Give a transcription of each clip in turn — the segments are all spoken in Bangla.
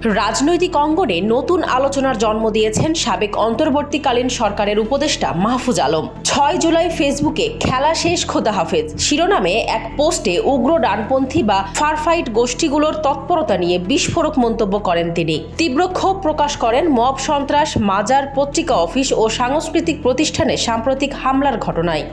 রাজনৈতিক অঙ্গনে নতুন আলোচনার জন্ম দিয়েছেন সাবেক অন্তর্বর্তীকালীন সরকারের উপদেষ্টা মাহফুজ আলম। ৬ জুলাই ফেসবুকে খেলা শেষ খোদা হাফেজ শিরোনামে এক পোস্টে উগ্র ডানপন্থী বা ফারফাইট গোষ্ঠীগুলোর তৎপরতা নিয়ে বিস্ফোরক মন্তব্য করেন তিনি। তীব্র ক্ষোভ প্রকাশ করেন মব সন্ত্রাস, মাজার, পত্রিকা অফিস ও সাংস্কৃতিক প্রতিষ্ঠানে সাম্প্রতিক হামলার ঘটনায়।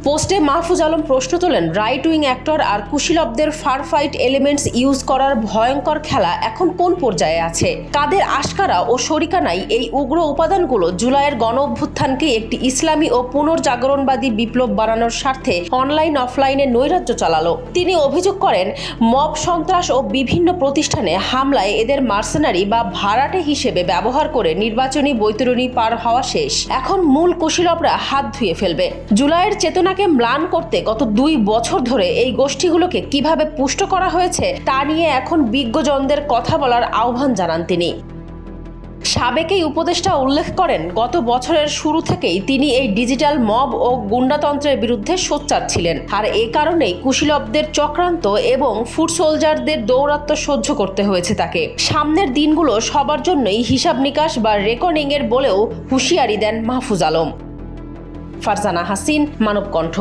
পোস্টে মাহফুজ আলম প্রশ্ন তোলেন, রাইট উইং অ্যাক্টর আর কুশীলবদের ফারফাইট এলিমেন্টস ইউজ করার ভয়ঙ্কর খেলা এখন কোন পর্যায়ে আছে? কাদের আশকারা ও শরিকানাই এই উগ্র উপাদানগুলো জুলাইয়ের গণ অভ্যুত্থানকে একটি ইসলামী ও পুনর্জাগরণবাদী বিপ্লব বানানোর স্বার্থে অনলাইন অফলাইনে নৈরাজ্য চালালো? তিনি অভিযোগ করেন, মব সন্ত্রাস ও বিভিন্ন প্রতিষ্ঠানে হামলায় এদের মার্সেনারি বা ভাড়াটে হিসেবে ব্যবহার করে নির্বাচনী বৈতরণী পার হওয়া শেষ। এখন মূল কুশীলবরা হাত ধুয়ে ফেলবে। জুলাইয়ের চেতনাকে ম্লান করতে গত ২ বছর ধরে এই গোষ্ঠীগুলোকে কিভাবে পুষ্ট করা হয়েছে তা নিয়ে এখন বিজ্ঞজনদের কথা বলার আহ্বান জানান তিনি। সাবেক এই উপদেষ্টা উল্লেখ করেন, গত বছরের শুরু থেকেই তিনি এই ডিজিটাল মব ও গুন্ডাতন্ত্রের বিরুদ্ধে সোচ্চার ছিলেন, আর এ কারণেই কুশীলবদের চক্রান্ত এবং ফুট সোলজারদের দৌরাত্ম্য সহ্য করতে হয়েছে তাকে। সামনের দিনগুলো সবার জন্যই হিসাব নিকাশ বা রেকর্ডিংয়ের বলেও হুঁশিয়ারি দেন মাহফুজ আলম। ফারজানা হাসিন, মানবকণ্ঠ।